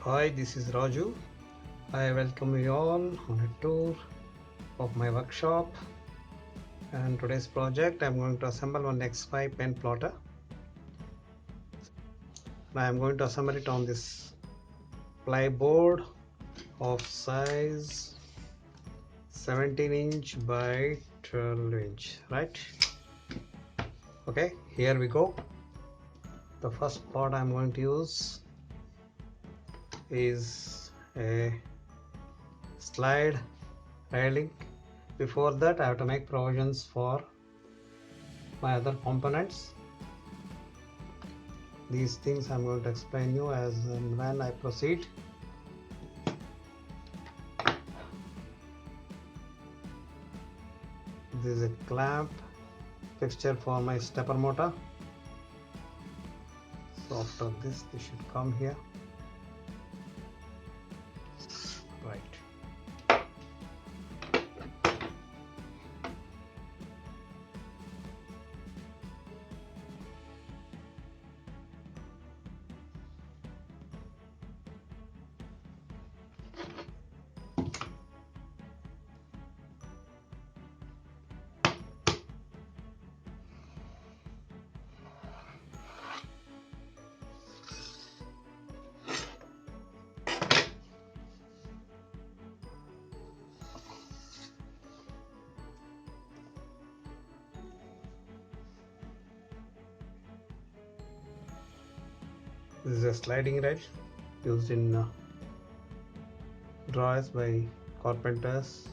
Hi, this is Raju. I welcome you all on a tour of my workshop. And today's project, I'm going to assemble one X5 pen plotter. Now I'm going to assemble it on this ply board of size 17" by 12", right? Okay, here we go. The first part I'm going to use is a slide railing. Before that, I have to make provisions for my other components. These things I'm going to explain you as and when I proceed. This is a clamp fixture for my stepper motor. So after this should come here. Right. This is a sliding rail used in drawers by carpenters.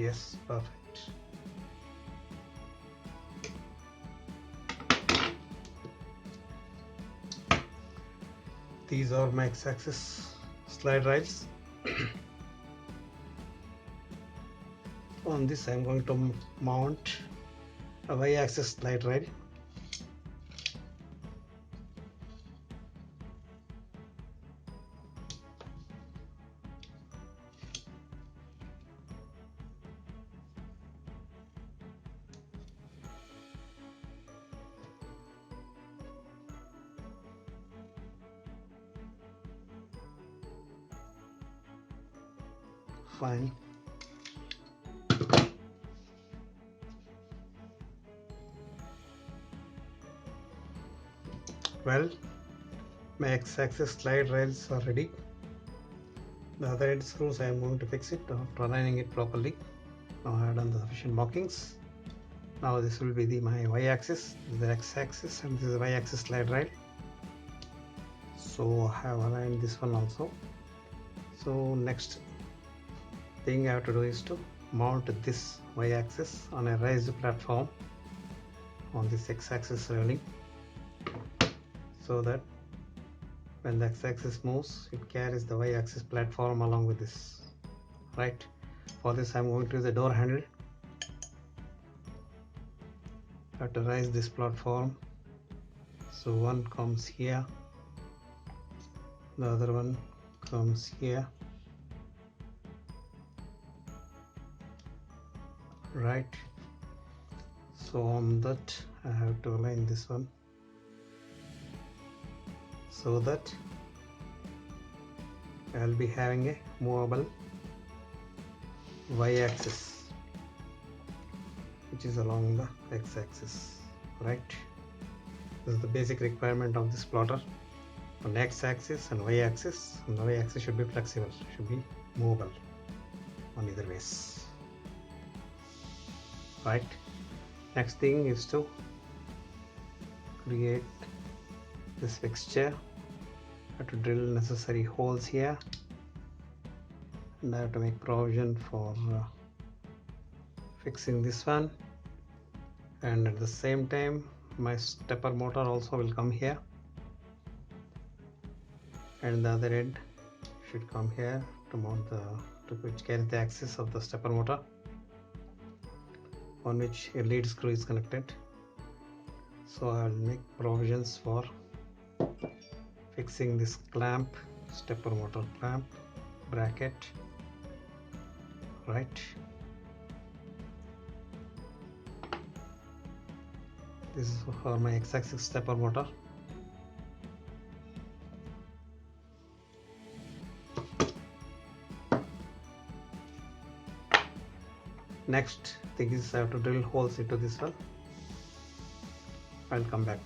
Yes, perfect. These are my x-axis slide rails. On this I'm going to mount a y-axis slide rail. Fine. Well, my x-axis slide rails are ready. The other end screws I am going to fix it after aligning it properly. Now I have done the sufficient markings. Now this will be my y-axis, this is the x-axis, and this is the y-axis slide rail. So I have aligned this one also. So next thing I have to do is to mount this y-axis on a raised platform on this x-axis railing, so that when the x-axis moves, it carries the y-axis platform along with this. Right. For this, I'm going to use the door handle. I have to raise this platform. So one comes here, the other one comes here. Right. So on that, I have to align this one, so that I'll be having a movable y-axis which is along the x-axis. Right. This is the basic requirement of this plotter. On x-axis and y-axis, and the y-axis should be flexible, should be movable on either ways. Right. Next thing is to create this fixture. I have to drill necessary holes here, and I have to make provision for fixing this one, and at the same time my stepper motor also will come here, and the other end should come here to mount which carries the axis of the stepper motor, on which a lead screw is connected. So I will make provisions for fixing this clamp, stepper motor clamp, bracket. Right. This is for my x-axis stepper motor. Next thing is I have to drill holes into this one. I'll come back.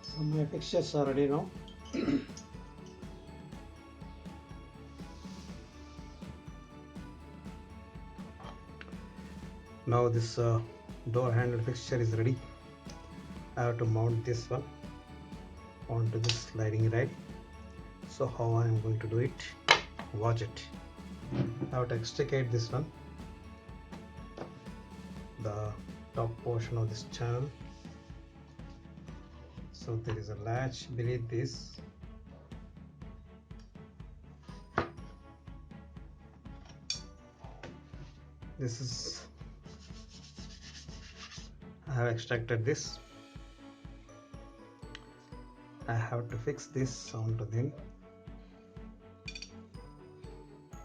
So my fixtures are ready now. Now this door handle fixture is ready. I have to mount this one onto this sliding rail. So how I am going to do it? Watch it. I have to extricate this one, the top portion of this channel. So there is a latch beneath this. This is, I have extracted this. I have to fix this onto them.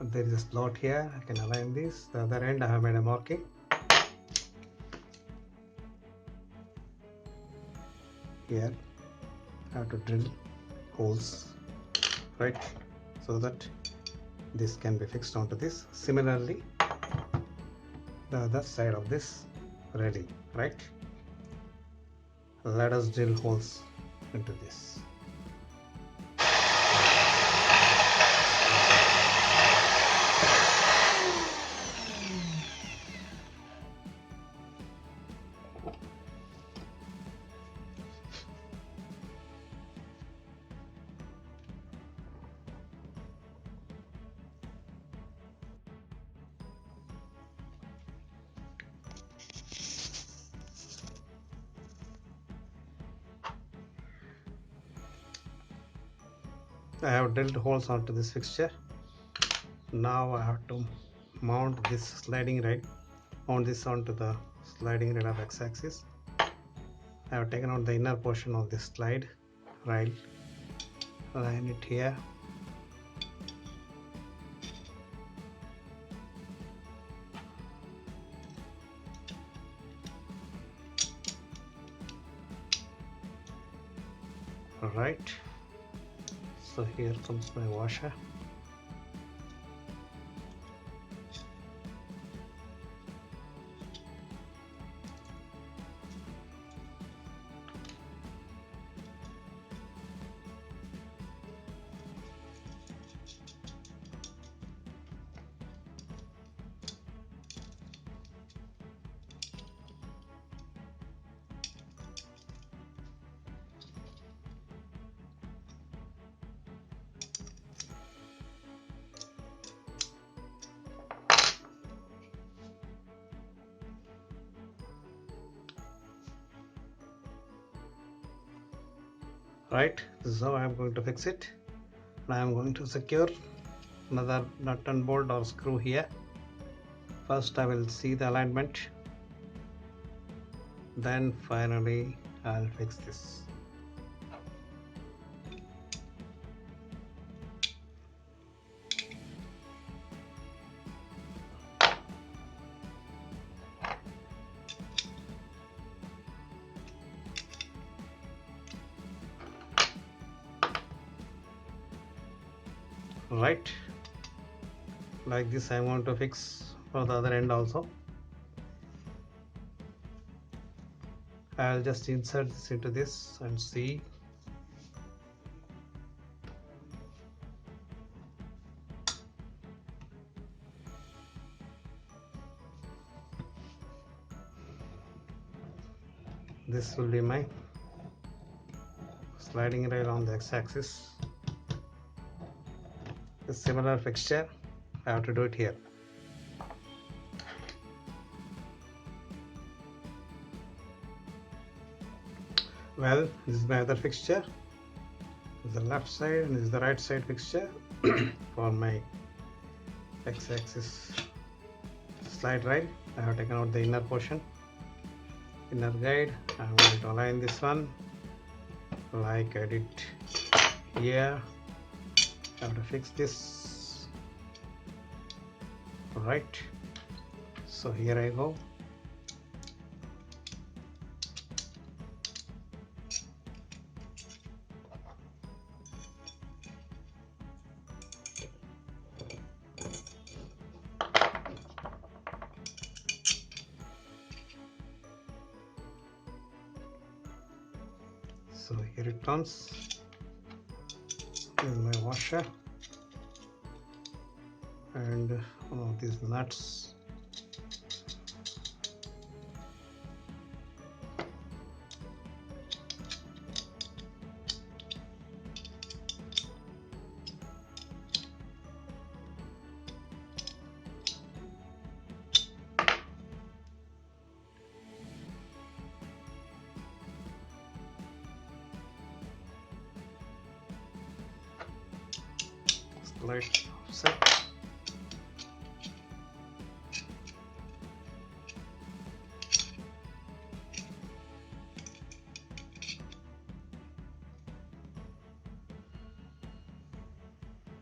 There is a slot here, I can align this. The other end I have made a marking. here I have to drill holes, right, so that this can be fixed onto this. Similarly, the other side of this ready, right? Let us drill holes into this. I have drilled holes onto this fixture. Now I have to mount this sliding rail, mount this onto the sliding rail of x-axis. I have taken out the inner portion of this slide rail, line it here. Alright, so here comes my washer. Right, this is how I am going to fix it. Now I am going to secure another nut and bolt or screw here. First I will see the alignment, then finally I'll fix this. Right, like this I want to fix for the other end also. I'll just insert this into this and see. This will be my sliding rail on the x-axis. A similar fixture I have to do it here. Well, this is my other fixture. This is the left side and this is the right side fixture for my x-axis slide rail. I have taken out the inner portion, inner guide. I'm going to align this one like I did here. I have to fix this. Right, so here I go. So here it comes. This is my washer and one of these nuts. Slight offset.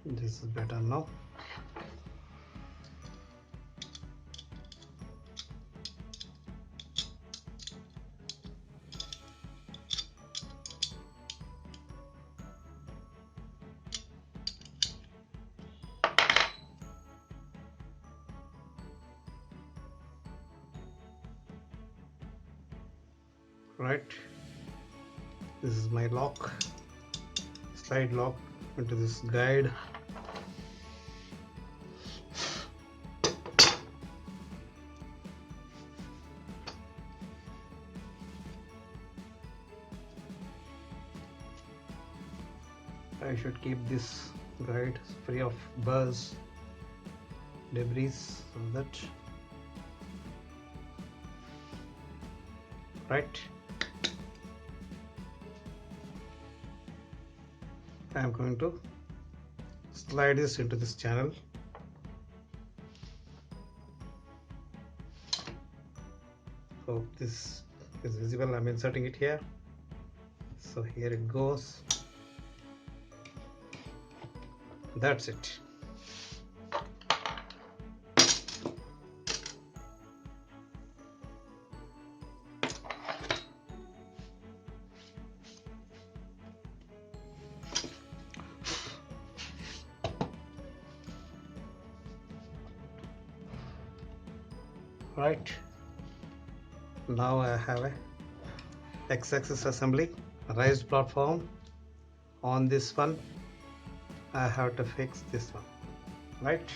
This is better now. right? This is my lock, slide lock into this guide. I should keep this guide free of buzz, debris, so that, right? I am going to slide this into this channel. Hope this is visible. I'm inserting it here. So here it goes. That's it. Right, now I have a x-axis assembly raised platform. On this one I have to fix this one, right?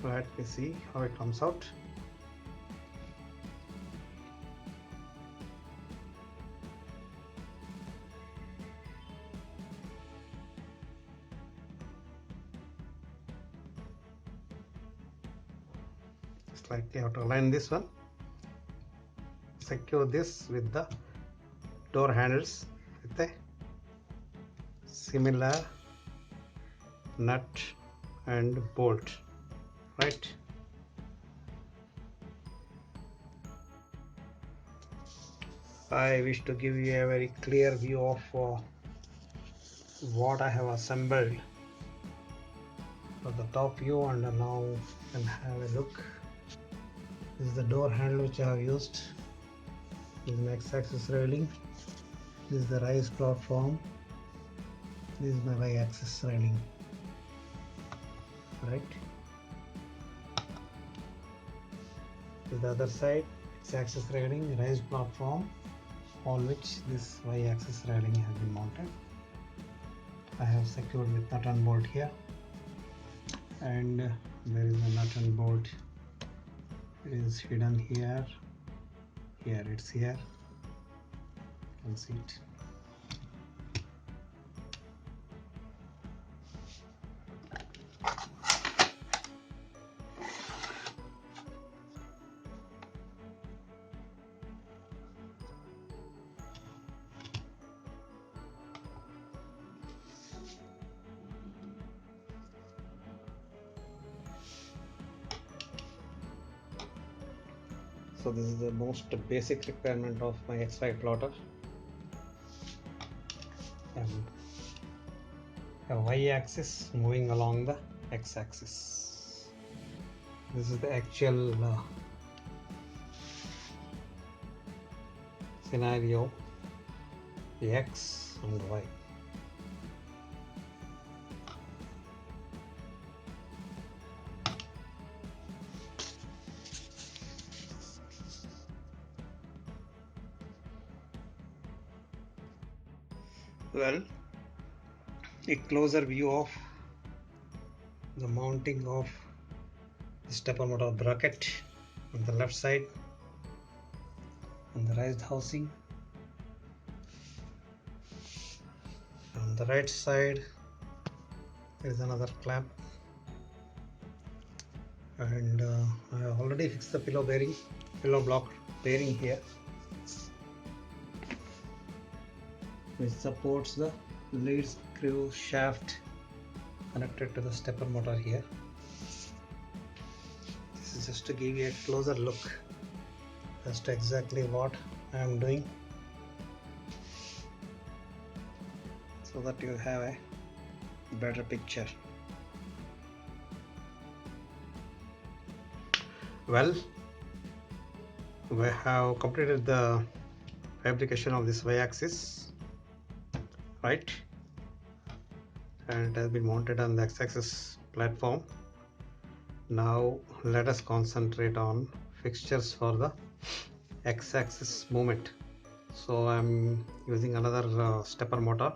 Let me see how it comes out. Slightly have to align this one, secure this with the door handles with a similar nut and bolt, right? I wish to give you a very clear view of what I have assembled for the top view, and now you can have a look. This is the door handle which I have used. This is my x-axis railing. This is the rise platform. This is my y-axis railing, right? This is the other side, x-axis railing, rise platform, on which this y-axis railing has been mounted. I have secured with nut and bolt here, and there is a nut and bolt. It is hidden here. Here it's here. You can see it. So this is the most basic requirement of my XY plotter. A y-axis moving along the x-axis. This is the actual scenario, the x and y. Well, a closer view of the mounting of the stepper motor bracket on the left side, on the raised housing. On the right side there is another clamp, and I have already fixed the pillow block bearing here, which supports the lead screw shaft connected to the stepper motor here. This is just to give you a closer look as to exactly what I am doing, so that you have a better picture. Well, we have completed the fabrication of this y-axis, right, and it has been mounted on the x-axis platform. Now let us concentrate on fixtures for the x-axis movement. So I'm using another stepper motor.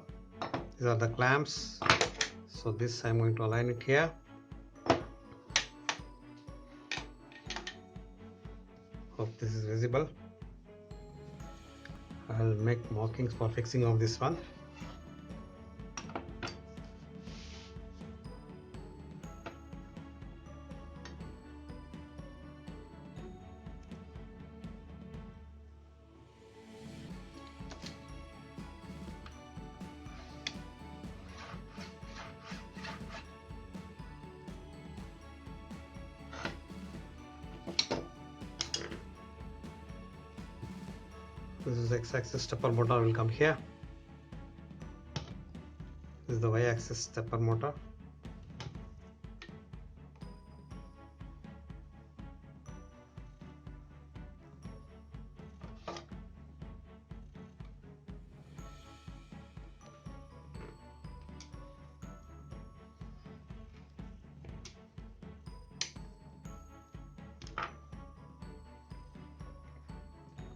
These are the clamps. So this I'm going to align it here. Hope this is visible. I'll make markings for fixing of this one. This is x-axis stepper motor will come here. This is the y-axis stepper motor.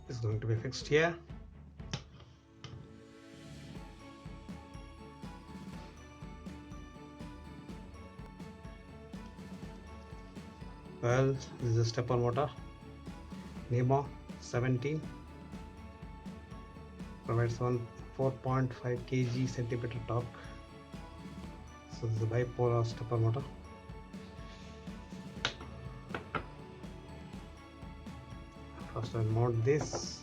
Is going to be fixed here. Well, this is a stepper motor. Nemo 17 provides 4.5 kg centimeter torque. So this is a bipolar stepper motor. First I'll mount this.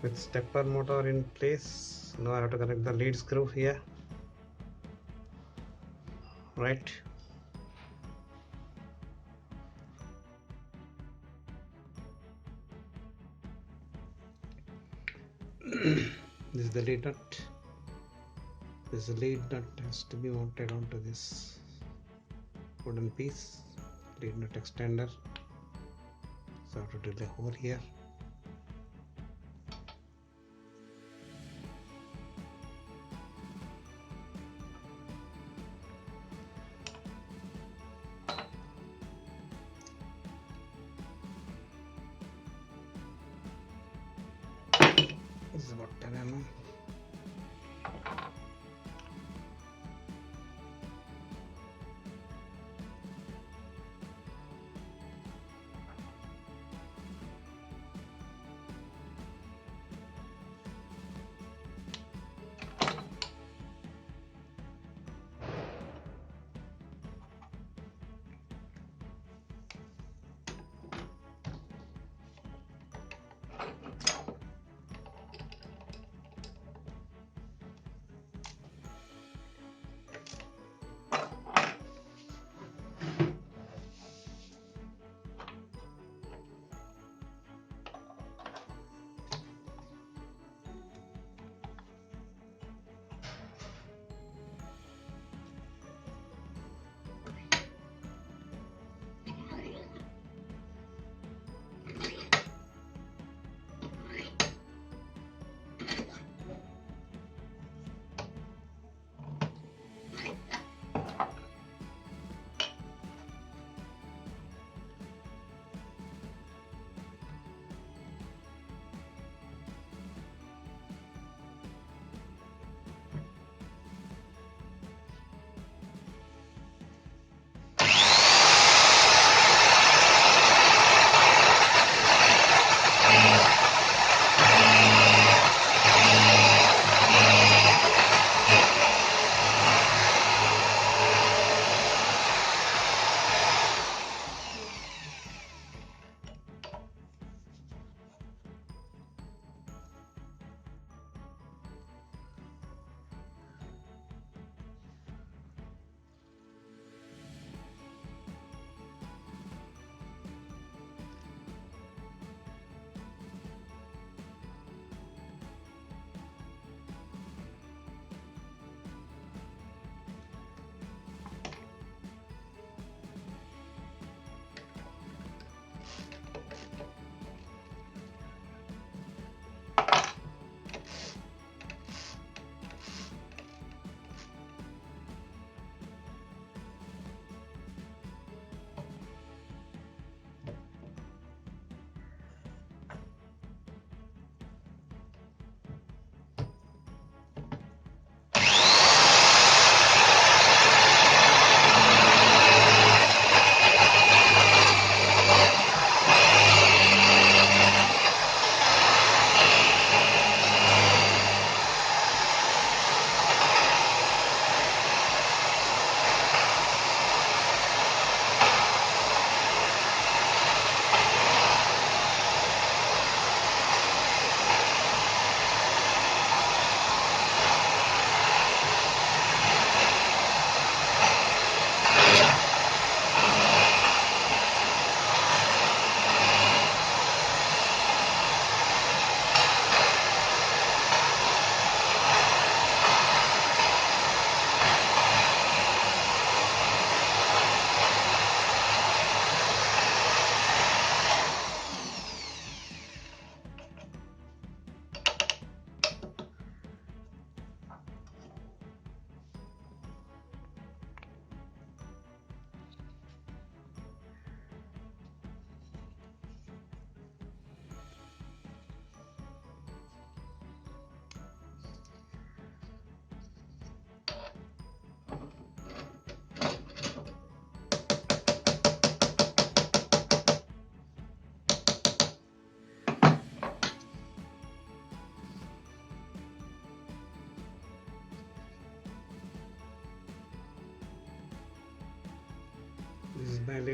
With stepper motor in place, now I have to connect the lead screw here. Right. This is the lead nut. This lead nut has to be mounted onto this wooden piece. Lead nut extender. So I have to drill a hole here. This is about 10 mm.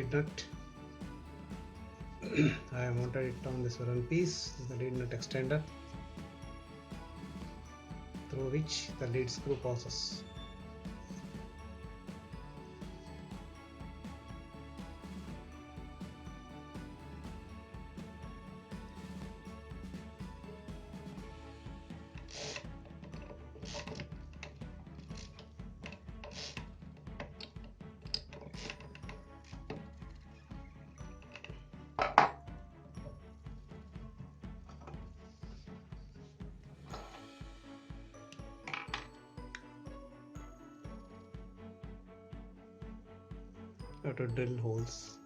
lead nut. I mounted it on this one piece. This is the lead nut extender through which the lead screw passes. To drill holes.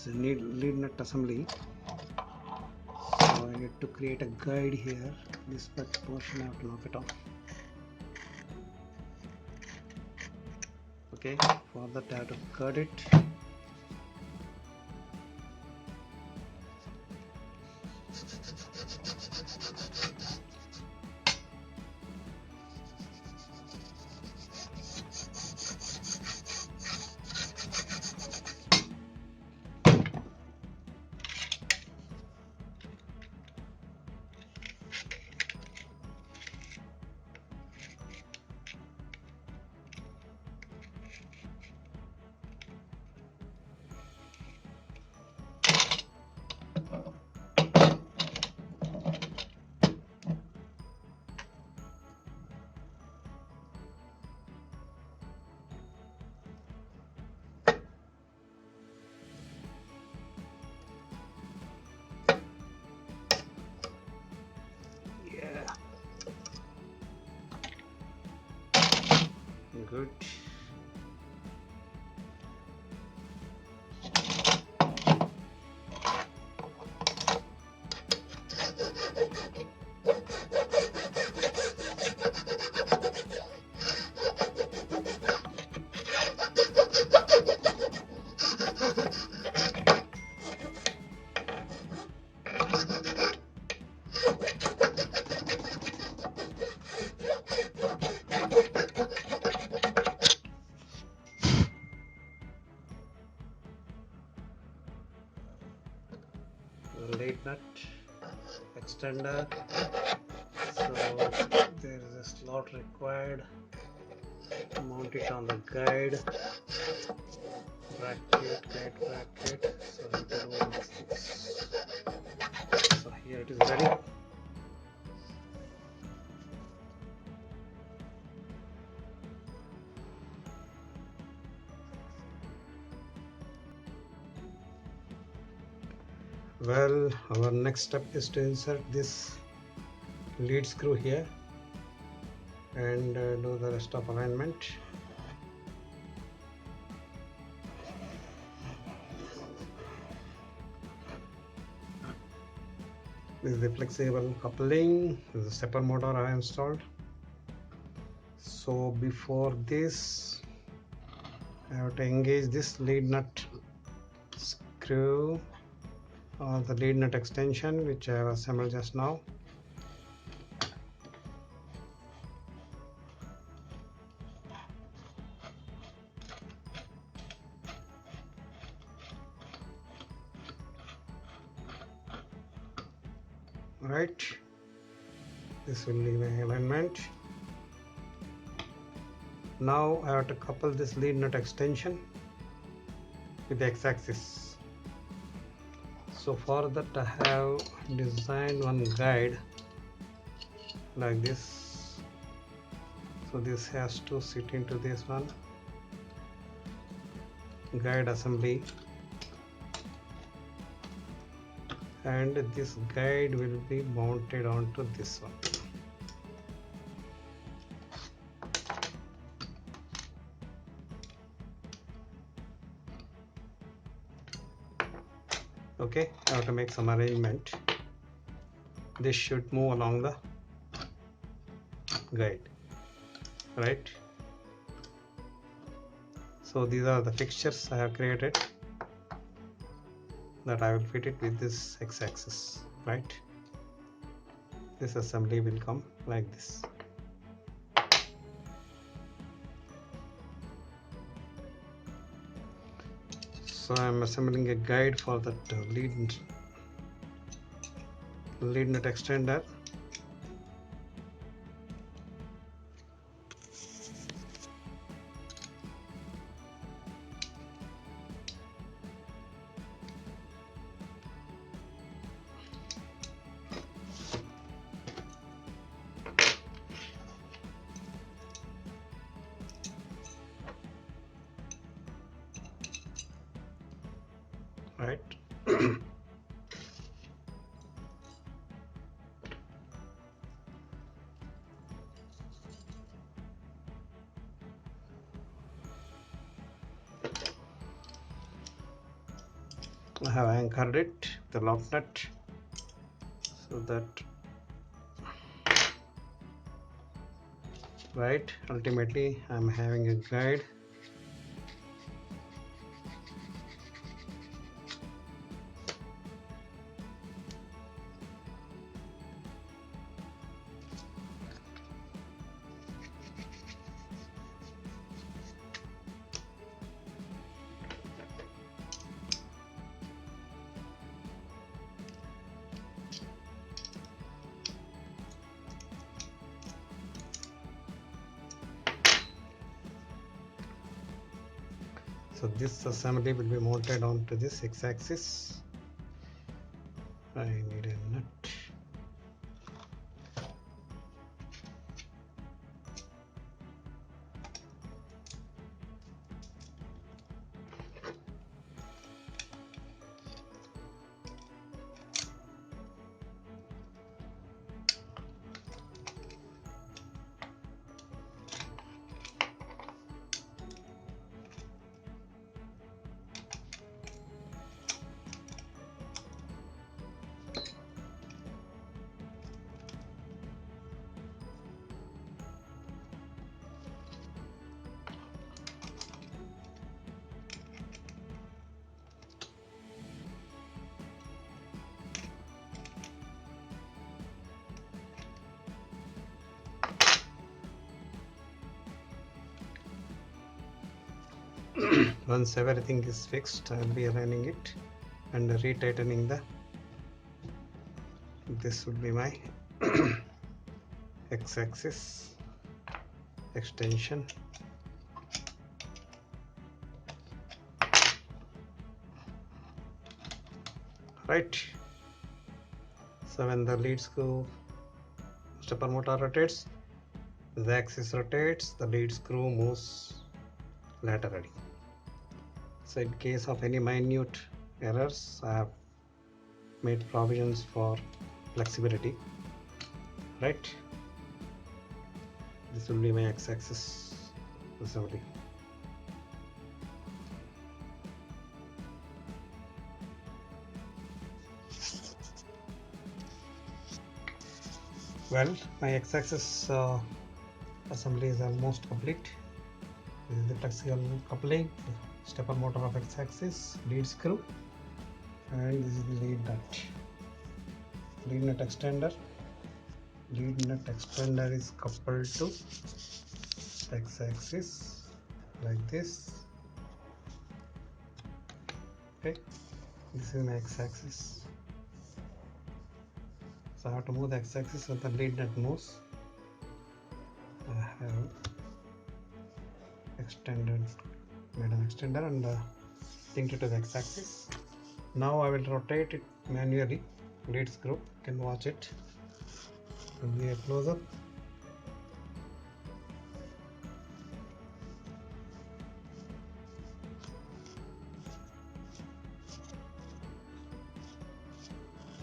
Lead nut assembly. So I need to create a guide here. This portion I have to knock it off. Okay, for that I have to cut it. Good. Lead nut extender, so there is a slot required to mount it on the guide. bracket, guide bracket. So I have to do all these things. So here it is ready. Well, our next step is to insert this lead screw here and do the rest of alignment. This is the flexible coupling. This is a stepper motor I installed. So before this, I have to engage this lead nut screw or the lead nut extension, which I have assembled just now. Right, this will be my alignment. Now I have to couple this lead nut extension with the x-axis. So for that I have designed one guide like this. So this has to sit into this one guide assembly, and this guide will be mounted onto this one. Okay, I have to make some arrangement. This should move along the guide, right? So these are the fixtures I have created that I will fit it with this x-axis, right? This assembly will come like this. So I am assembling a guide for that lead nut extender. Right. I have anchored it with a lock nut so that, right, ultimately I am having a guide. So this assembly will be mounted onto this x-axis. I need a nut. Once everything is fixed, I will be aligning it and retightening the. This would be my x-axis extension. right? So when the lead screw stepper motor rotates, the axis rotates, the lead screw moves laterally. So in case of any minute errors, I have made provisions for flexibility, right? This will be my x-axis assembly. Well, my x-axis assembly is almost complete. This is the flexible coupling, stepper motor of x-axis, lead screw, and this is the lead nut. Lead nut extender. Lead nut extender is coupled to x-axis like this. Okay, this is my x-axis. So I have to move the x-axis so the lead nut moves. I have made an extender and linked it to the x-axis. Now I will rotate it manually. Lead screw, you can watch it. Will be a close-up.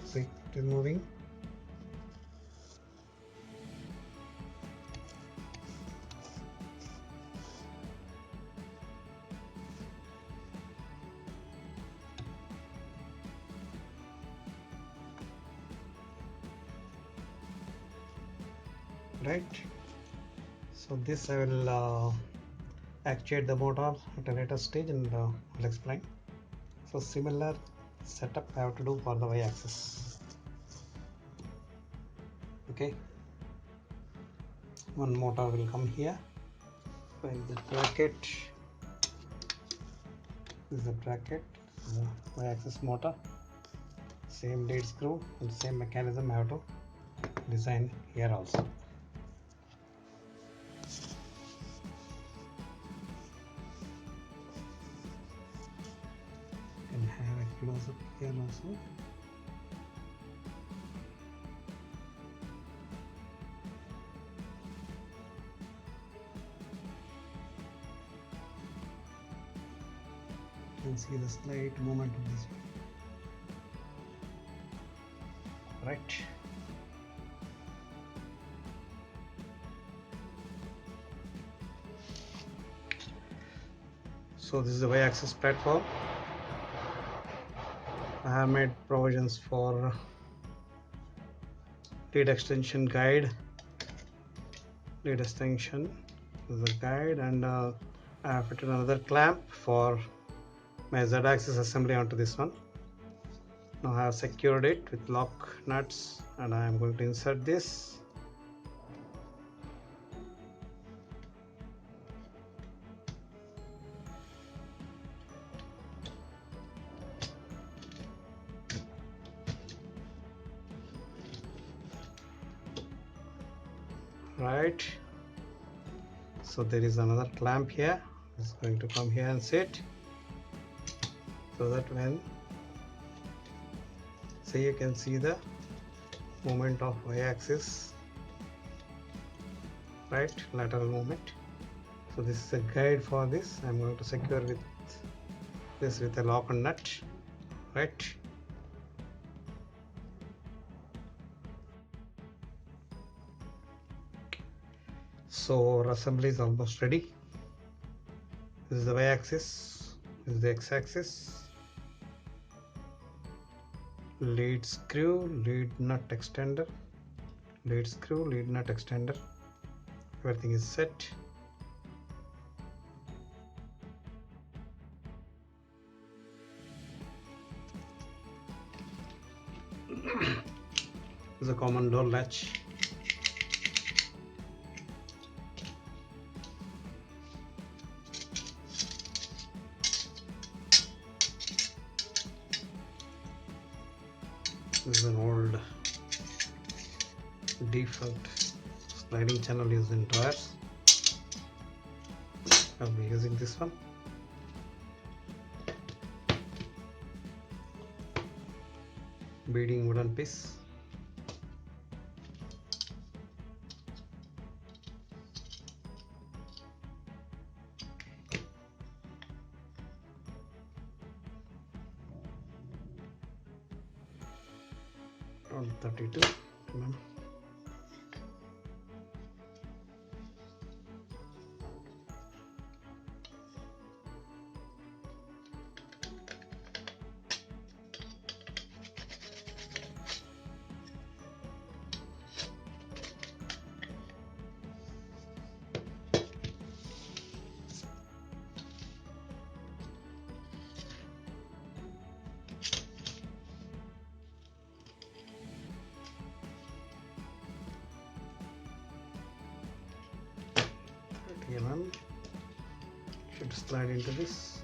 See, it is moving. Right, so this I will actuate the motor at a later stage and will explain. So similar setup I have to do for the y-axis. Okay, one motor will come here, find the bracket. This is the bracket, the y-axis motor, same lead screw and same mechanism I have to design here also. Have a close up here also. You can see the slight movement of this one. Right. So this is the y-axis platform. I have made provisions for lead extension guide. Lead extension is a guide, and I have fitted another clamp for my z-axis assembly onto this one. Now I have secured it with lock nuts, and I am going to insert this. Right, so there is another clamp here. It's going to come here and sit, so that when, so you can see the movement of y-axis, right, lateral movement. So this is a guide for this. I'm going to secure with this with a lock and nut, right. So our assembly is almost ready. This is the y-axis, this is the x-axis, lead screw, lead nut extender, lead screw, lead nut extender. Everything is set. This is a common door latch. This is an old default sliding channel used in drawers. I'll be using this one. beading wooden piece. On 32 mm. Should slide into this.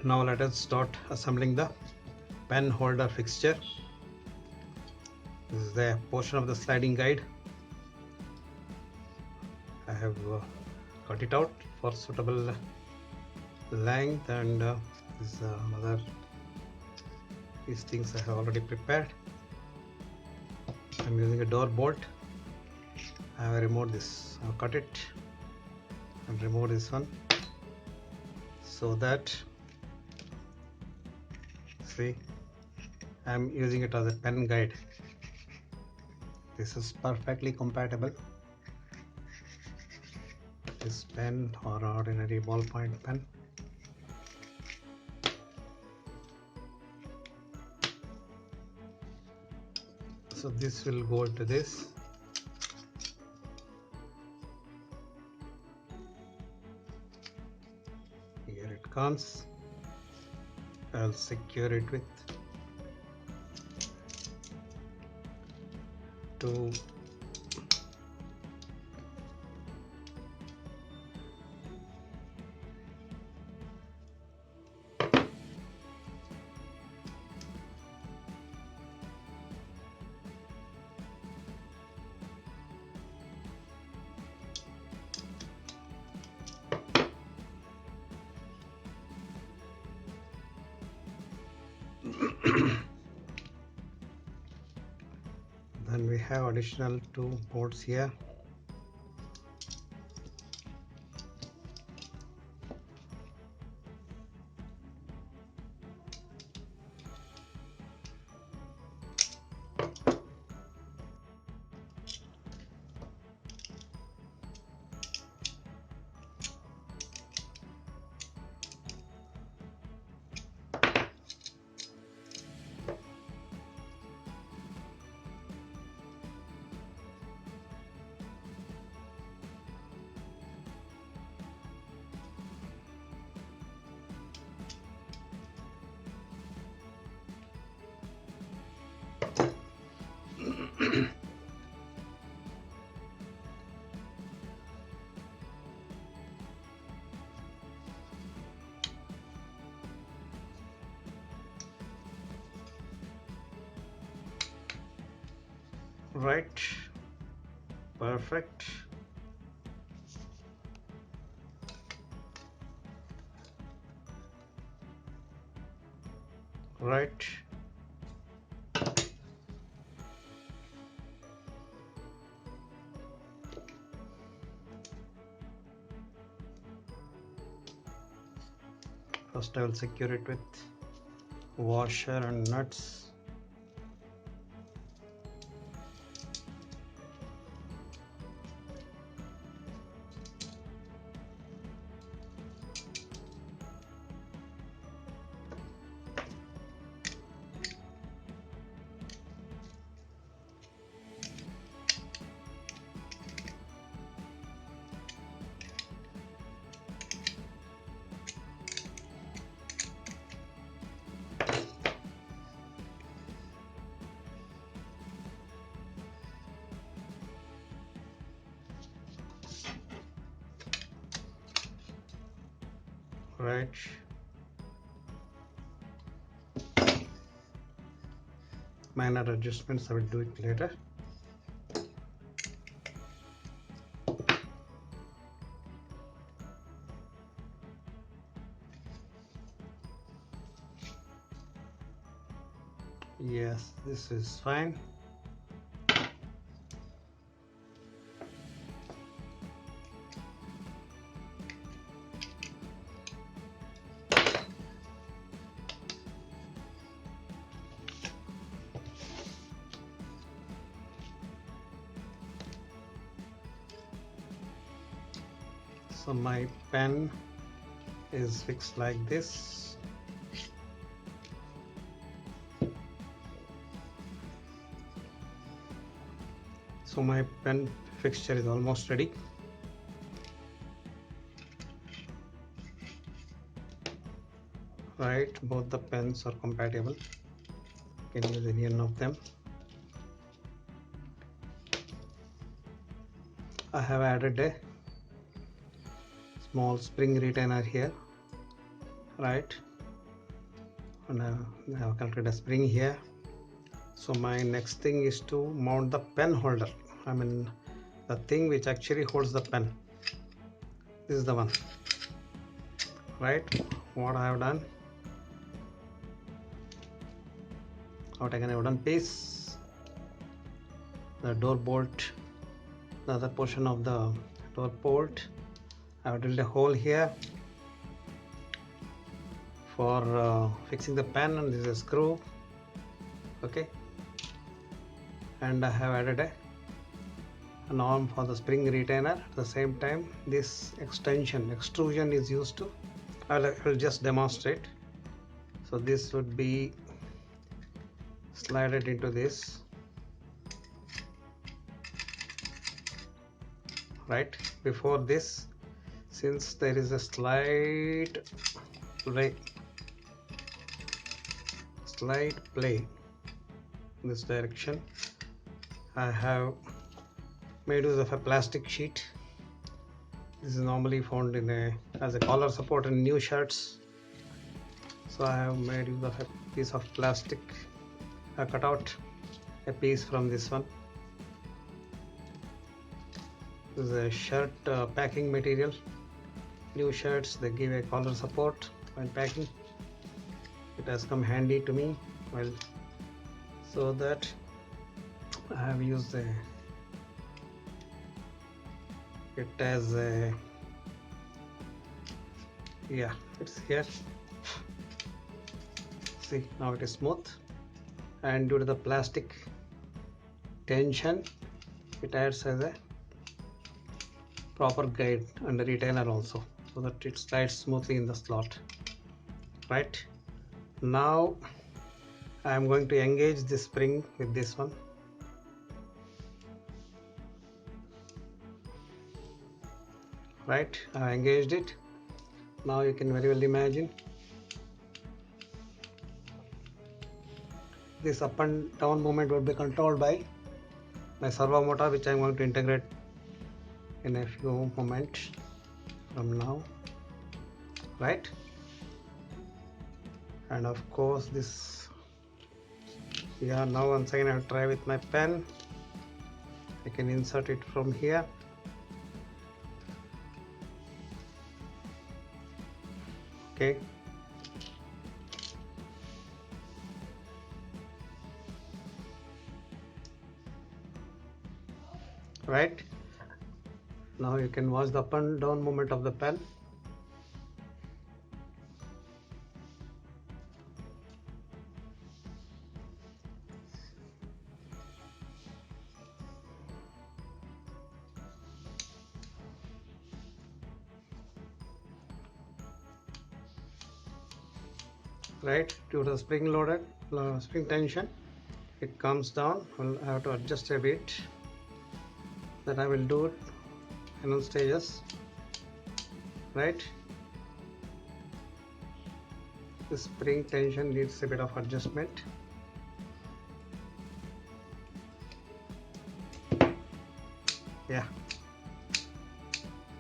Now let us start assembling the pen holder fixture. This is the portion of the sliding guide. I have cut it out for suitable length, and this another these things I have already prepared. I'm using a door bolt. I have removed this. I've cut it and remove this one so that, see, I'm using it as a pen guide. This is perfectly compatible. This pen or ordinary ballpoint pen. So this will go to this. Here it comes. I'll secure it with two then we have additional two boards here. Right, perfect. Right. First I will secure it with washer and nuts. Right. Minor adjustments I will do it later. Yes, this is fine. So my pen is fixed like this. So my pen fixture is almost ready. Right, both the pens are compatible. You can use any one of them. I have added a small spring retainer here, right? and I have connected a spring here. So my next thing is to mount the pen holder, I mean the thing which actually holds the pen. This is the one, right? What I have done, I've taken a wooden piece, the door bolt, the other portion of the door bolt. I have drilled a hole here for fixing the pen, and this is a screw. Okay, and I have added an arm for the spring retainer. At the same time, this extrusion is used to, I will just demonstrate. So this would be slided into this, right? Before this, since there is a slight play in this direction, I have made use of a plastic sheet. This is normally found in as a collar support in new shirts. So I have made use of a piece of plastic. I cut out a piece from this one. This is a shirt packing material. New shirts, they give a collar support when packing. It has come handy to me, well, so that I have used it as a, yeah, it's here. See, now it is smooth, and due to the plastic tension, it acts as a proper guide and a retainer also, so that it slides smoothly in the slot. Right, now I am going to engage this spring with this one. Right, I engaged it. Now you can very well imagine this up and down movement will be controlled by my servo motor, which I am going to integrate in a few moments from now, right? And of course this, yeah, now once again I will try with my pen. I can insert it from here. Okay, right, now you can watch the up and down movement of the pen. Right, due to the spring loaded spring tension, it comes down. Well, I have to adjust a bit. That I will do it in stages. Right, the spring tension needs a bit of adjustment. Yeah,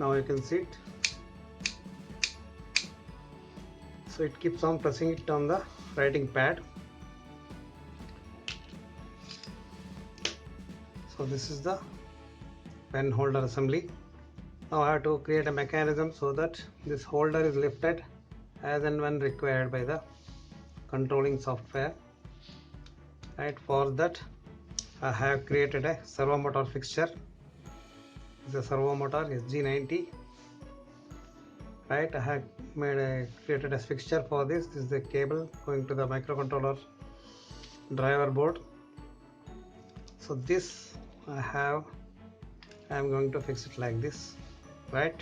now you can see it. So it keeps on pressing it on the writing pad. So this is the pen holder assembly. Now I have to create a mechanism so that this holder is lifted as and when required by the controlling software. Right, for that I have created a servo motor fixture. This is a servo motor SG90. Right, I have created a fixture for this. This is the cable going to the microcontroller driver board. So this I am going to fix it like this, right?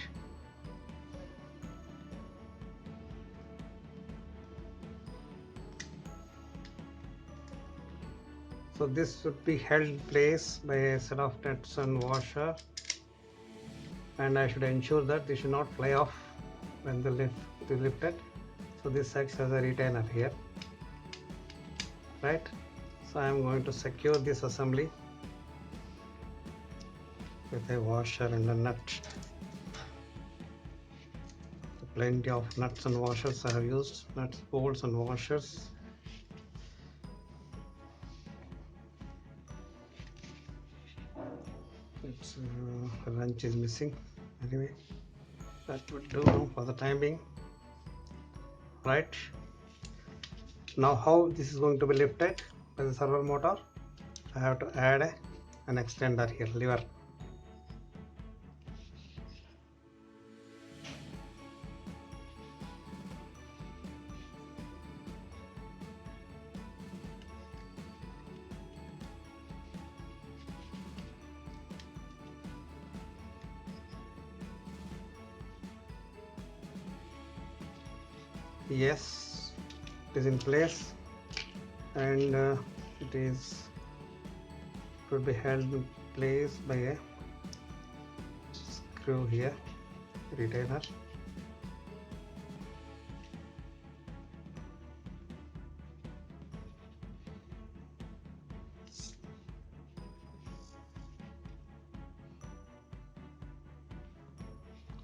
So this should be held in place by a set of nuts and washer, and I should ensure that they should not fly off when the lift is lifted. So this acts as a retainer here, right? So I am going to secure this assembly with a washer and a nut. Plenty of nuts and washers I have used, nuts, bolts and washers. wrench is missing. Anyway, that would do now for the time being. Right, now how this is going to be lifted by the servo motor? I have to add an extender here, lever. Yes, it is in place, and it should be held in place by a screw here, retainer.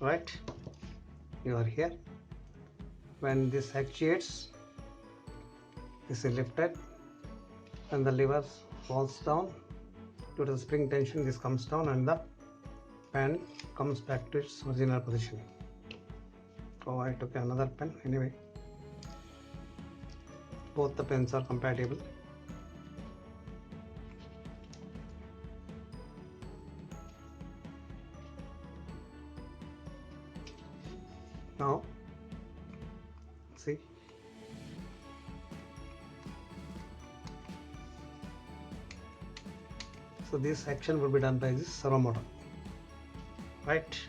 Right, you are here. When this actuates, this is lifted and the lever falls down. Due to the spring tension, this comes down and the pen comes back to its original position. Oh, I took another pen. Anyway, both the pens are compatible. Now see, so this action will be done by this servo motor, right?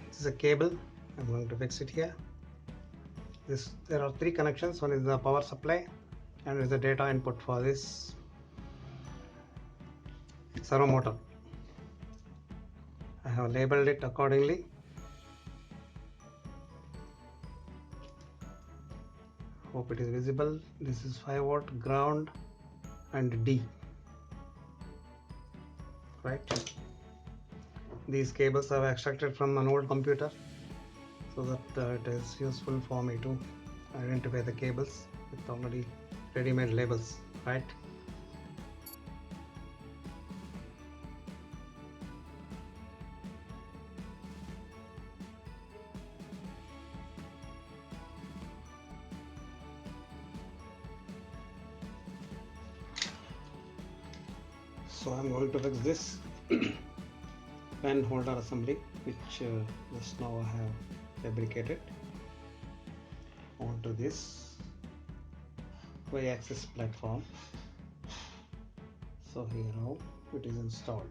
This is a cable. I'm going to fix it here. There are three connections. One is the power supply and is the data input for this servo motor. I have labeled it accordingly. Hope it is visible. This is 5-volt ground and D. Right. These cables I've extracted from an old computer, so that it is useful for me to identify the cables with already ready-made labels. Right. So I'm going to fix this pen holder assembly, which just now I have fabricated onto this Y-axis platform. So here now it is installed.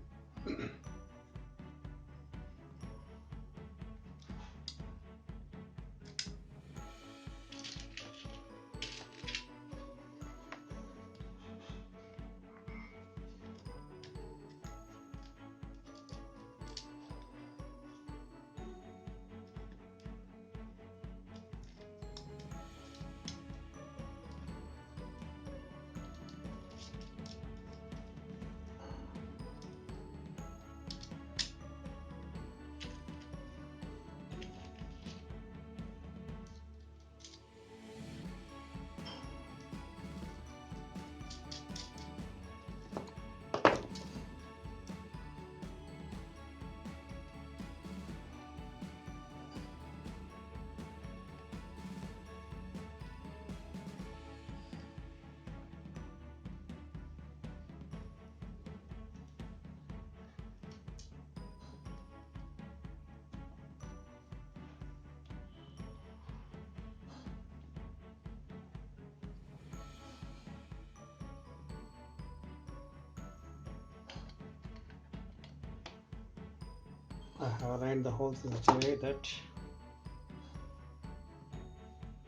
I have aligned the holes in such a way that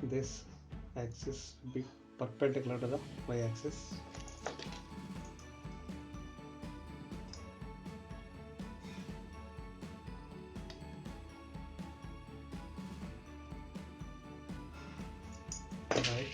this axis will be perpendicular to the y-axis. Right.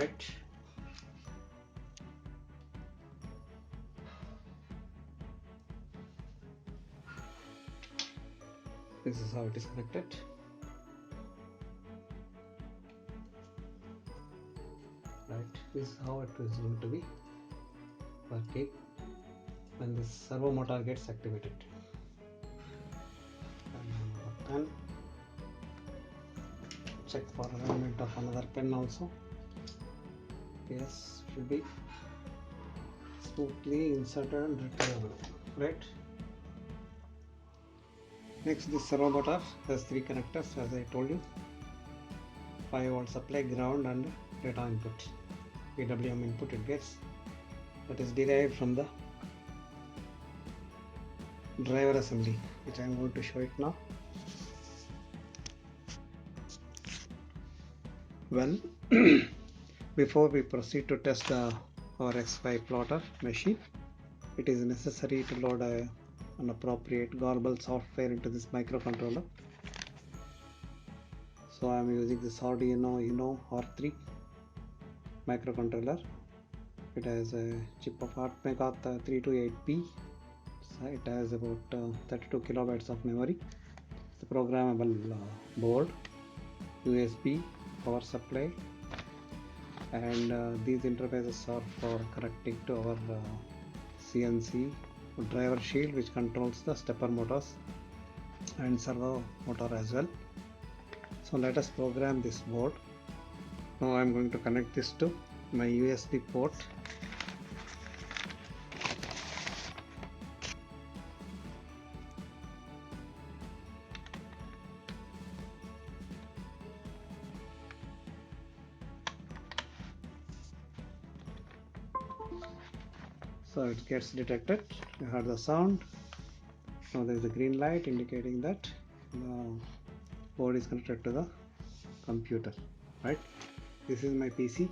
right? This is how it is connected. Right, this is how it is going to be working when this servo motor gets activated. And check for alignment of another pen also. Yes, should be smoothly inserted and retrievable, right? Next, this servo motor has 3 connectors, as I told you. 5V supply, ground and data input. PWM input it gets, that is derived from the driver assembly, which I am going to show it now. Well, before we proceed to test our X5 plotter machine, it is necessary to load an appropriate garble software into this microcontroller. So I am using this Arduino R3 microcontroller. It has a chip of Mega328P. So it has about 32 kilobytes of memory. It's a programmable board, USB, power supply, and these interfaces are for connecting to our CNC driver shield, which controls the stepper motors and servo motor as well. So let us program this board. Now I am going to connect this to my USB port. So it gets detected. You heard the sound. Now there is a green light indicating that the board is connected to the computer, right? This is my PC.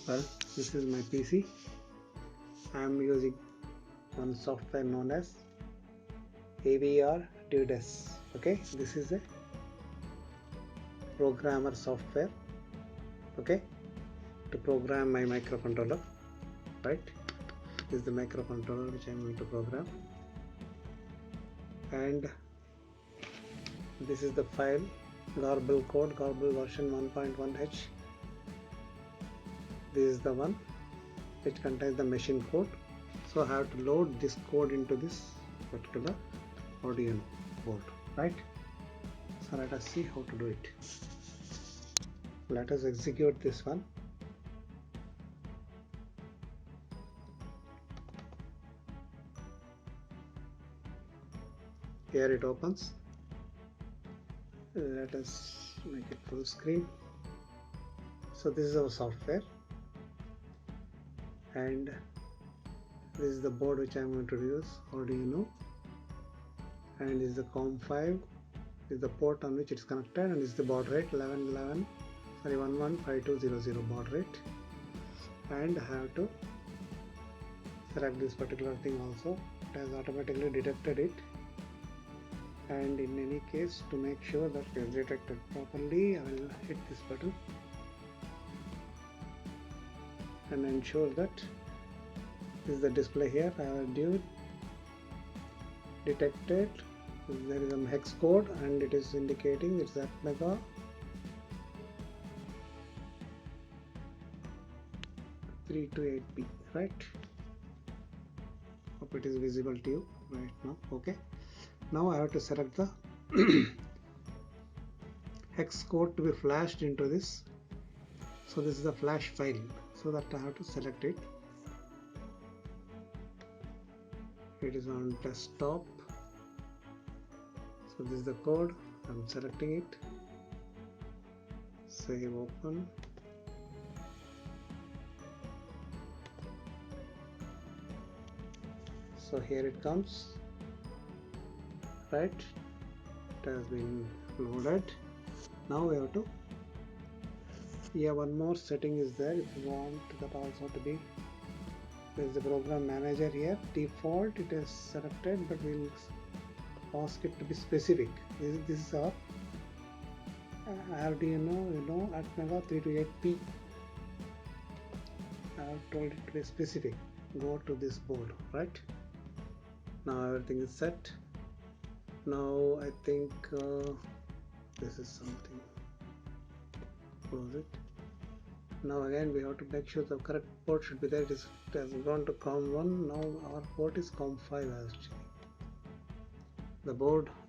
Well, this is my PC. I am using one software known as averdude. Okay, this is a programmer software, okay, to program my microcontroller, right? This is the microcontroller which I am going to program, and this is the file, garble code, garble version 1.1h. This is the one which contains the machine code. So I have to load this code into this particular Arduino board, right? So let us see how to do it. Let us execute this one. Here it opens. Let us make it full screen. So this is our software, and this is the board which I am going to use, Arduino, and this is the COM5. This is the port on which it is connected, and this is the baud rate 115200 baud rate. And I have to select this particular thing also. It has automatically detected it, and in any case, to make sure that it is detected properly, I will hit this button and ensure that this is the display here. Averdude detected. There is a hex code and it is indicating it's at Mega 328P, right? Hope it is visible to you right now. Okay, now I have to select the hex code to be flashed into this. So this is the flash file, so that I have to select it. It is on desktop. So this is the code. I'm selecting it. Save, open. So here it comes, right? It has been loaded. Now we have to, one more setting is there. If you want that also to be, there is the program manager here. Default it is selected, but we'll ask it to be specific. This is our Arduino, Atmega 328P. I have told it to be specific. Go to this board, right? Now everything is set. Now I think this is something. Close it. Now again we have to make sure the correct port should be there. It has gone to COM1. Now our port is COM5 actually.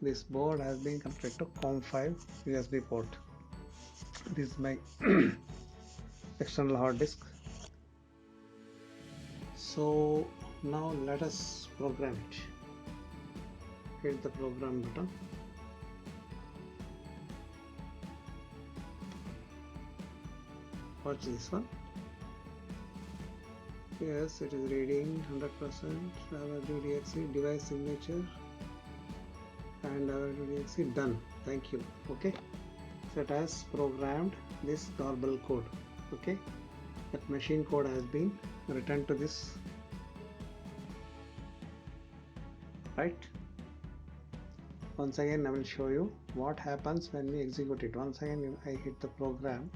This board has been connected to COM5 USB port. This is my external hard disk. So now let us program it. Hit the program button. Watch this one. Yes, it is reading 100%. averdude device signature and averdude done. Thank you. Okay, so it has programmed this garble code. Okay, that machine code has been returned to this, right? Once again I will show you what happens when we execute it. Once again I hit the program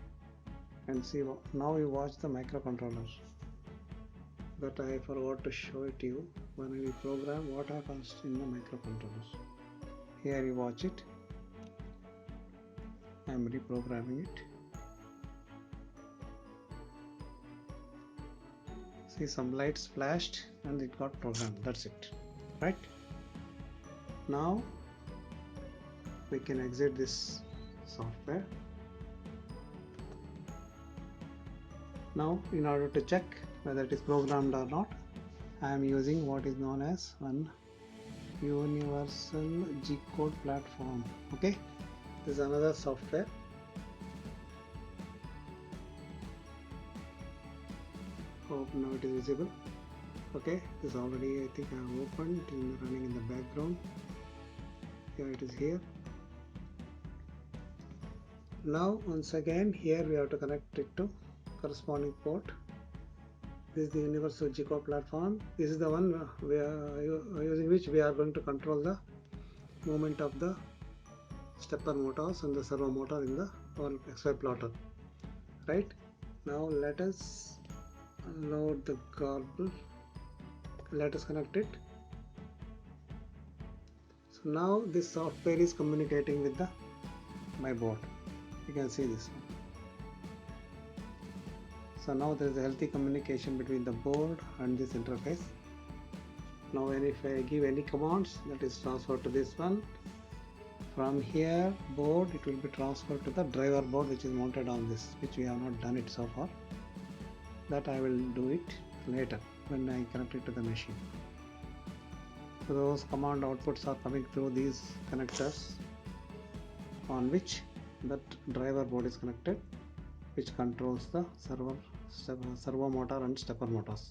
and see. Now you watch the microcontroller, but I forgot to show it to you. When we program, what happens in the microcontroller. Here you watch it. I am reprogramming it. See, some lights flashed and it got programmed. That's it, right? Now we can exit this software. Now in order to check whether it is programmed or not, I am using what is known as one universal Gcode platform. Okay, this is another software. Hope now it is visible. Okay, this already I think I have opened running in the background. Here it is here. Now once again here we have to connect it to corresponding port. This is the universal Gcode platform. This is the one we are using, which we are going to control the movement of the stepper motors and the servo motor in the XY plotter. Right, now let us load the garble. Let us connect it. So now this software is communicating with my board. You can see this one. So now there is a healthy communication between the board and this interface. Now if I give any commands, that is transferred to this one. From here board, it will be transferred to the driver board, which is mounted on this, which we have not done it so far. That I will do it later when I connect it to the machine. So those command outputs are coming through these connectors on which that driver board is connected, which controls the servo motor and stepper motors.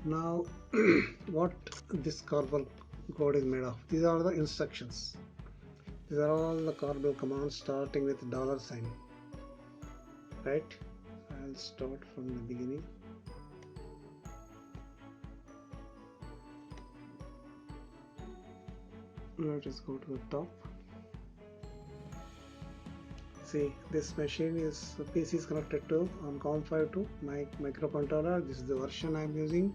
Now what this garble code is made of? These are the instructions. These are all the garble commands starting with $sign. Right? I'll start from the beginning. Let us go to the top. See, this machine is PC is connected to on COM5 to my microcontroller. This is the version I am using.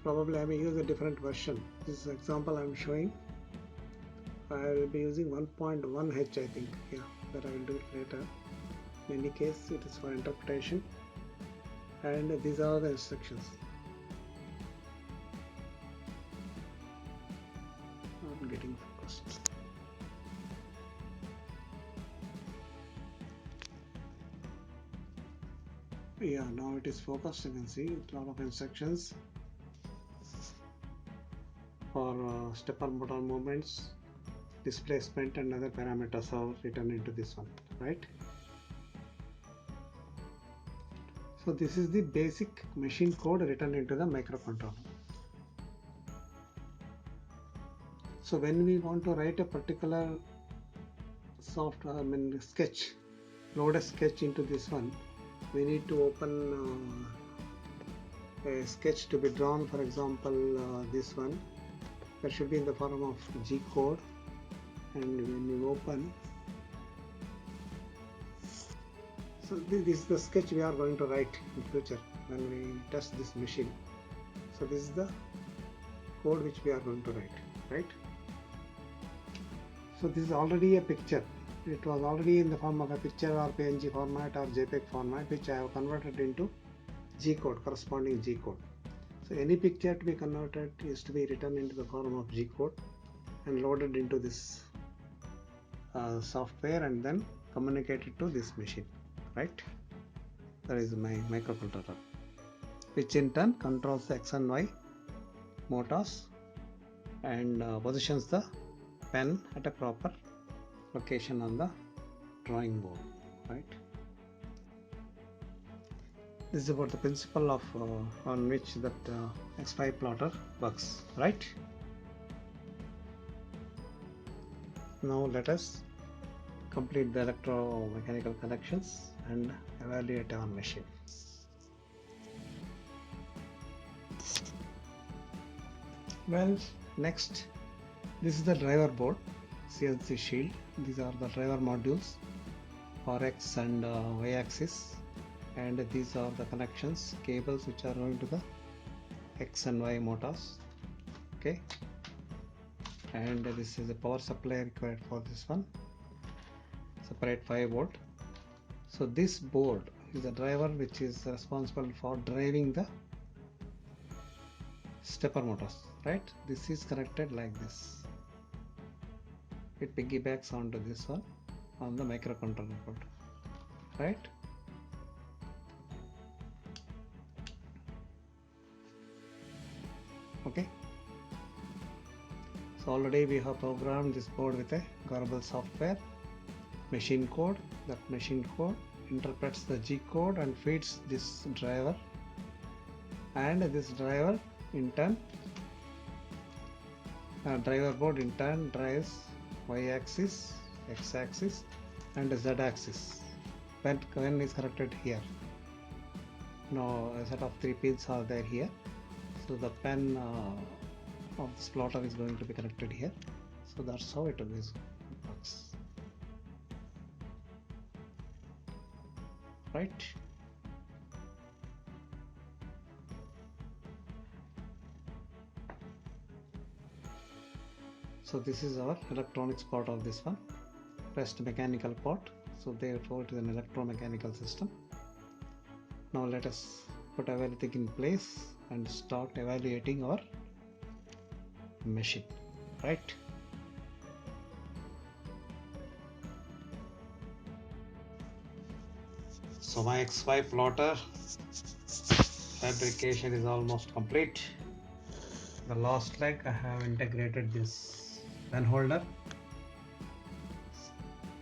Probably I may use a different version. This is example I am showing. I will be using 1.1H, I think. Yeah, that I will do it later. In any case, it is for interpretation. And these are the instructions. I'm getting focused. Yeah, now it is focused. You can see a lot of instructions for stepper motor movements, displacement and other parameters are written into this one, right? So this is the basic machine code written into the microcontroller. So when we want to write a particular software, sketch, load a sketch into this one, we need to open a sketch to be drawn. For example, this one, that should be in the form of Gcode, and when you open, so this is the sketch we are going to write in future when we test this machine. So this is the code which we are going to write, right? So this is already a picture. It was already in the form of a picture or PNG format or JPEG format, which I have converted into Gcode, corresponding Gcode. So any picture to be converted is to be written into the form of Gcode and loaded into this software and then communicated to this machine, right? That is my microcontroller, which in turn controls the X and Y motors and positions the pen at a proper location on the drawing board, right? This is about the principle of on which that X5 plotter works, right? Now let us complete the electromechanical connections and evaluate our machine. Well, next, this is the driver board, CNC shield. These are the driver modules for X and Y axis, and these are the connections, cables which are going to the X and Y motors. Okay, and this is a power supply required for this one, separate 5 volt. So this board is the driver which is responsible for driving the stepper motors, right? This is connected like this. It piggybacks onto this one on the microcontroller board, right? Okay, so already we have programmed this board with a Garbal software machine code. That machine code interprets the G code and feeds this driver, and this driver in turn driver board in turn drives Y axis, X axis and Z axis. Pen is connected here. Now a set of 3 pins are there here, so the pen of this plotter is going to be connected here. So that's how it works, right? So this is our electronics part of this one, rest mechanical part. So therefore it is an electromechanical system. Now let us put everything in place and start evaluating our machine, right? So my X5 plotter fabrication is almost complete. The last leg, I have integrated this pen holder.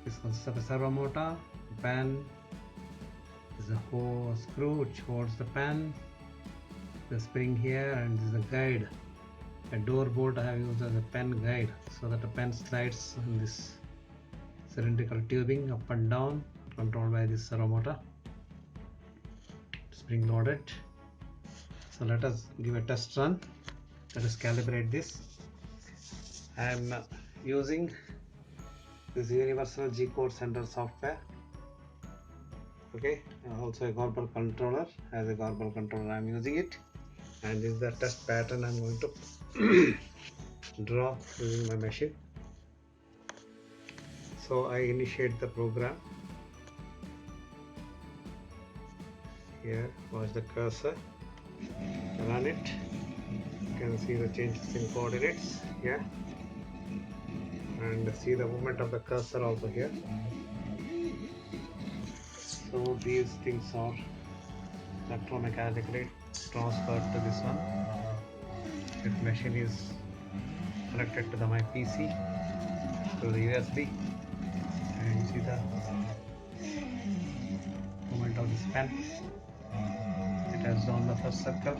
This consists of a servo motor, pen, is a screw which holds the pen, the spring here, and this is a guide. A door bolt I have used as a pen guide so that the pen slides in this cylindrical tubing up and down, controlled by this servo motor. Spring loaded. So let us give a test run. Let us calibrate this. I am using this universal Gcode Center software. Okay, also a Garbal controller. As a Garbal controller I am using it, and this is the test pattern I am going to draw using my machine. So I initiate the program. Here, watch the cursor, run it. You can see the changes in coordinates here, and see the movement of the cursor also here. So these things are electromechanically transferred to this one. This machine is connected to my PC through the USB, and you see the movement of this pen. It has drawn the first circle.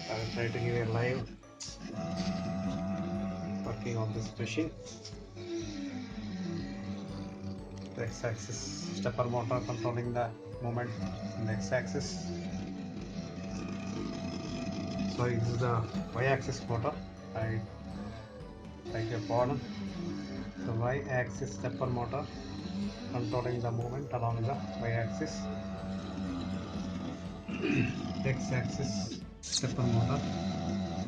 I will try to give a live working of this machine. the x-axis, stepper motor controlling the movement in the x-axis. Sorry, this is the y-axis motor. I beg your pardon. The y-axis stepper motor controlling the movement along the y-axis. X-axis stepper motor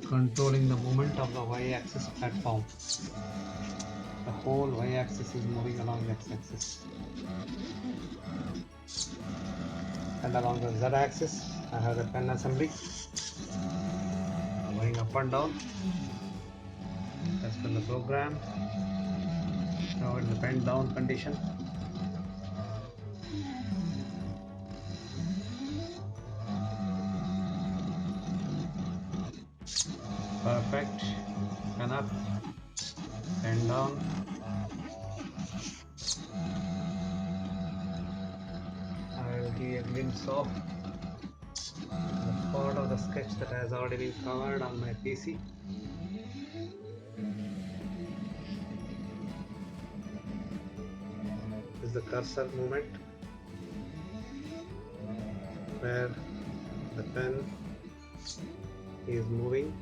controlling the movement of the y-axis platform. The whole y-axis is moving along the x-axis. And along the z-axis, I have the pen assembly going up and down as per the program. Now in the pen down condition. Perfect. Pen up, pen down. I will give you a glimpse of the part of the sketch that has already been covered on my PC. This is the cursor movement where the pen is moving.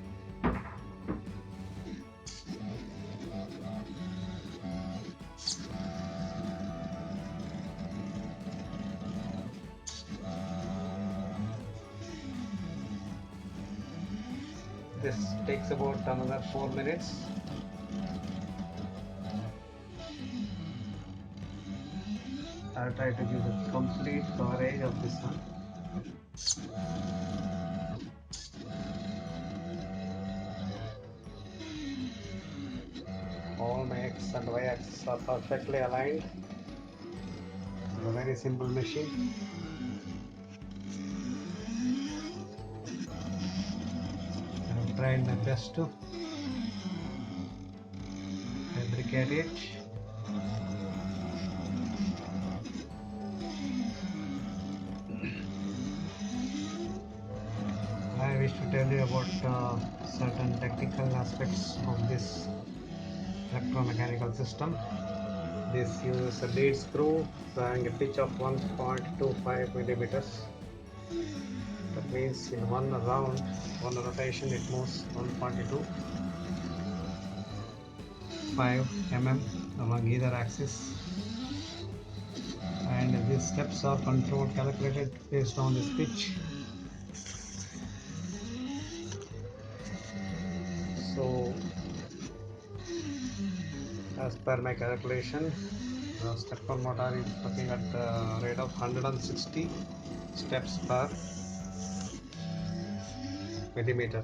This takes about another 4 minutes. I'll try to give the complete coverage of this one. All my x and y axes are perfectly aligned. It's a very simple machine. I've tried my best to fabricate it. I wish to tell you about certain technical aspects of this electromechanical system. This uses a lead screw having a pitch of 1.25 millimeters. That means in one round, one rotation, it moves 1.25 mm along either axis. And these steps are controlled, calculated based on this pitch. So, as per my calculation, the stepper motor is working at the rate of 160 steps per millimeter.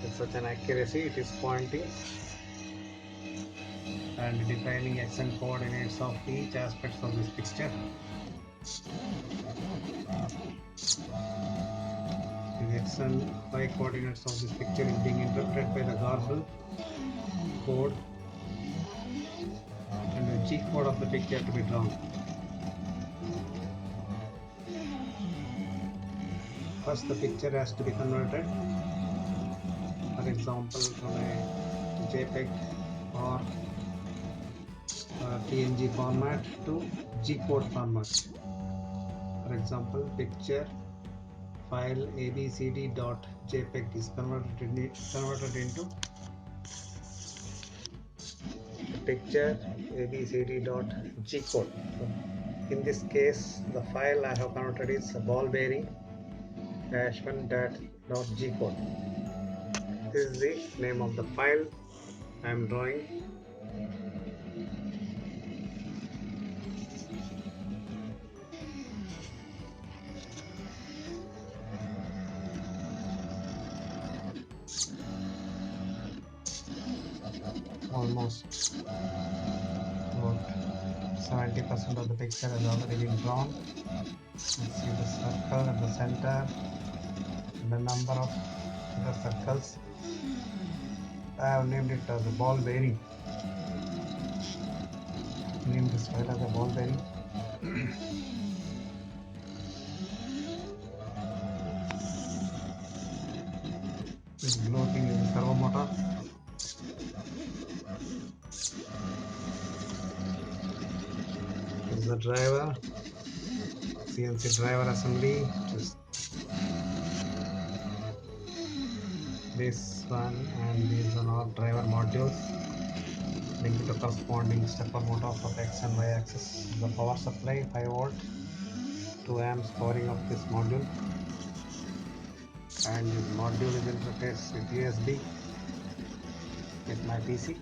With such an accuracy, it is pointing and defining x and coordinates of each aspect of this picture. The x and y coordinates of this picture is being interpreted by the garble code and the G-code of the picture to be drawn. First, the picture has to be converted, for example, from a JPEG or PNG format to G-code format. For example, picture file abcd.jpg is converted into picture abcd.gcode. In this case, the file I have converted is ball bearing -1.gcode. This is the name of the file I am drawing. Almost about 70% of the picture has already been drawn. Let's see the circle at the center, the number of the circles. I have named it as a ball bearing. Name this file as a ball bearing. This blue thing is a servo motor. the driver, CNC driver assembly. Just this one, and these are all driver modules linked to corresponding stepper motors of X and Y axis. The power supply 5 volt, 2 amps powering up this module, and this module is interfaced with USB with my PC.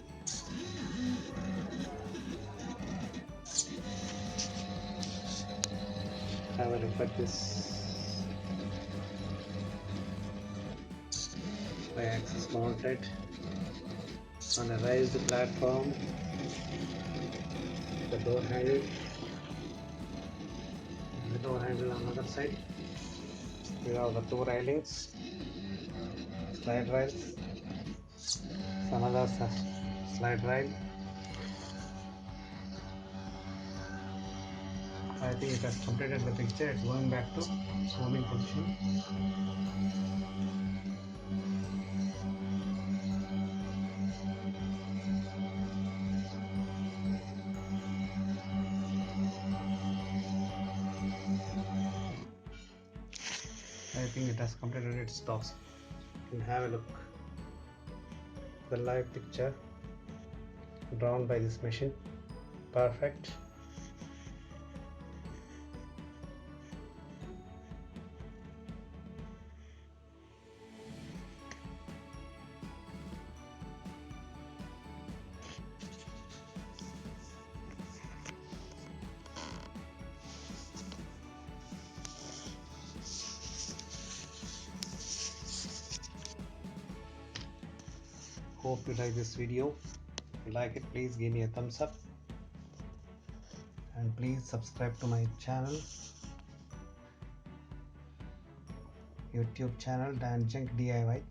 Have a look at this. Y-axis mounted on a raised platform. The door handle. The door handle on the other side. We have the two railings, slide rails, another slide rail. I think it has completed the picture. It's going back to zooming position. I think it has completed its task. You can have a look. The live picture drawn by this machine. Perfect. Hope you like this video. If you like it, please give me a thumbs up, and please subscribe to my channel, YouTube channel danjunk-DIY.